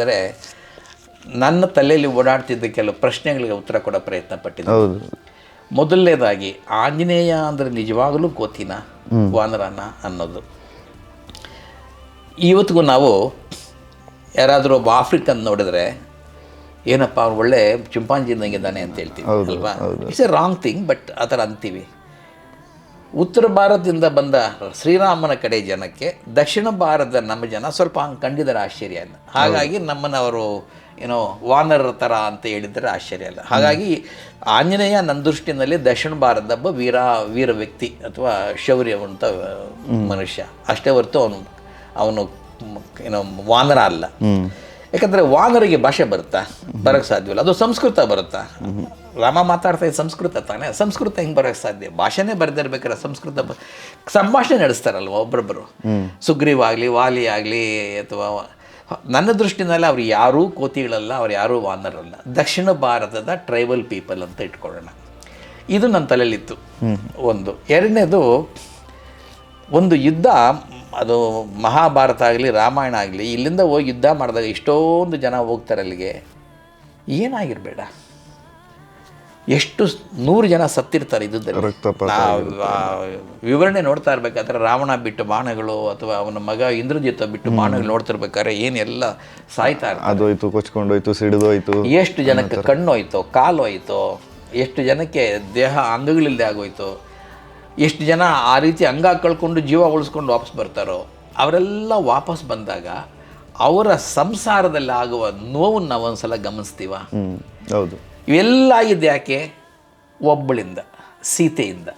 ಅಂದರೆ ನನ್ನ ತಲೆಯಲ್ಲಿ ಓಡಾಡ್ತಿದ್ದ ಕೆಲವು ಪ್ರಶ್ನೆಗಳಿಗೆ ಉತ್ತರ ಕೊಡೋ ಪ್ರಯತ್ನ ಪಟ್ಟಿದ್ದೆ. ಮೊದಲನೇದಾಗಿ ಆಂಜನೇಯ ಅಂದರೆ ನಿಜವಾಗಲೂ ಕೋತಿನ ವಾನರನ ಅನ್ನೋದು. ಇವತ್ತಿಗೂ ನಾವು ಯಾರಾದರೂ ಒಬ್ಬ ಆಫ್ರಿಕನ್ ನೋಡಿದ್ರೆ ಏನಪ್ಪ ಅವ್ನು ಒಳ್ಳೆ ಚಿಂಪಾಂಜಿ ಇದ್ದಂಗಿದ್ದಾನೆ ಅಂತ ಹೇಳ್ತೀವಿ ಅಲ್ವಾ. It's A wrong thing, but ಆ ಥರ ಅಂತೀವಿ. ಉತ್ತರ ಭಾರತದಿಂದ ಬಂದ ಶ್ರೀರಾಮನ ಕಡೆ ಜನಕ್ಕೆ ದಕ್ಷಿಣ ಭಾರತದ ನಮ್ಮ ಜನ ಸ್ವಲ್ಪ ಹಂಗೆ ಕಂಡಿದ್ದಾರೆ ಆಶ್ಚರ್ಯ ಅಲ್ಲ. ಹಾಗಾಗಿ ನಮ್ಮನ್ನು ಅವರು ಏನೋ ವಾನರ ಥರ ಅಂತ ಹೇಳಿದರೆ ಆಶ್ಚರ್ಯ ಅಲ್ಲ. ಹಾಗಾಗಿ ಆಂಜನೇಯ ನನ್ನ ದೃಷ್ಟಿನಲ್ಲಿ ದಕ್ಷಿಣ ಭಾರತದ ಒಬ್ಬ ವೀರ ವ್ಯಕ್ತಿ ಅಥವಾ ಶೌರ್ಯವಂತ ಮನುಷ್ಯ ಅಷ್ಟೇ ಹೊರತು ಅವನು ಏನೋ ವಾನರ ಅಲ್ಲ. ಯಾಕಂದರೆ ವಾನರಿಗೆ ಭಾಷೆ ಬರೋಕ್ಕೆ ಸಾಧ್ಯವಿಲ್ಲ. ಅದು ಸಂಸ್ಕೃತ ಬರುತ್ತಾ? ರಾಮ ಮಾತಾಡ್ತಾ ಸಂಸ್ಕೃತ ತಾನೇ. ಸಂಸ್ಕೃತ ಹೆಂಗೆ ಬರೋಕ್ಕೆ ಸಾಧ್ಯ? ಭಾಷೆನೇ ಬರೆದಿರ್ಬೇಕಾದ್ರೆ ಸಂಸ್ಕೃತ ಸಂಭಾಷಣೆ ನಡೆಸ್ತಾರಲ್ವ ಒಬ್ಬರೊಬ್ಬರು. ಸುಗ್ರೀವ್ ಆಗಲಿ, ವಾಲಿ ಆಗಲಿ, ಅಥವಾ ನನ್ನ ದೃಷ್ಟಿನಲ್ಲಿ ಅವ್ರು ಯಾರೂ ಕೋತಿಗಳಲ್ಲ, ಅವ್ರು ಯಾರೂ ವಾನರಲ್ಲ. ದಕ್ಷಿಣ ಭಾರತದ ಟ್ರೈಬಲ್ ಪೀಪಲ್ ಅಂತ ಇಟ್ಕೊಳ್ಳೋಣ. ಇದು ನನ್ನ ತಲೆಯಲ್ಲಿತ್ತು ಒಂದು. ಎರಡನೇದು, ಒಂದು ಯುದ್ಧ, ಅದು ಮಹಾಭಾರತ ಆಗಲಿ ರಾಮಾಯಣ ಆಗಲಿ, ಇಲ್ಲಿಂದ ಹೋಗಿ ಯುದ್ಧ ಮಾಡಿದಾಗ ಇಷ್ಟೊಂದು ಜನ ಹೋಗ್ತಾರೆ ಅಲ್ಲಿಗೆ. ಏನಾಗಿರಬೇಡ, ಎಷ್ಟು 100 ಜನ ಸತ್ತಿರ್ತಾರೆ ಯುದ್ಧದಲ್ಲಿ. ವಿವರಣೆ ನೋಡ್ತಾ ಇರ್ಬೇಕಾದ್ರೆ ರಾವಣ ಬಿಟ್ಟು ಬಾಣಗಳು ಅಥವಾ ಅವನ ಮಗ ಇಂದ್ರಜಿತ ಬಿಟ್ಟು ಬಾಣಗಳು ನೋಡ್ತಿರ್ಬೇಕಾದ್ರೆ ಏನೆಲ್ಲ ಸಾಯ್ತಾ ಇರ್ತಾರೆ. ಅದೋಯ್ತು, ಕೊಚ್ಕೊಂಡೋಯ್ತು, ಸಿಡಿದೋಯ್ತು. ಎಷ್ಟು ಜನಕ್ಕೆ ಕಣ್ಣು ಹೋಯ್ತೋ, ಕಾಲು ಹೋಯ್ತೋ, ಎಷ್ಟು ಜನಕ್ಕೆ ದೇಹ ಅಂಗಗಳಿಲ್ಲದೆ ಆಗೋಯ್ತು, ಎಷ್ಟು ಜನ ಆ ರೀತಿ ಅಂಗ ಕಳ್ಕೊಂಡು ಜೀವ ಉಳಿಸ್ಕೊಂಡು ವಾಪಸ್ ಬರ್ತಾರೋ. ಅವರೆಲ್ಲ ವಾಪಸ್ ಬಂದಾಗ ಅವರ ಸಂಸಾರದಲ್ಲಿ ಆಗುವ ನೋವನ್ನು ನಾವು ಒಂದ್ಸಲ ಗಮನಿಸ್ತೀವ. ಹೌದು. ಇವೆಲ್ಲ ಆಗಿದ್ದು ಯಾಕೆ? ಒಬ್ಬಳಿಂದ, ಸೀತೆಯಿಂದ.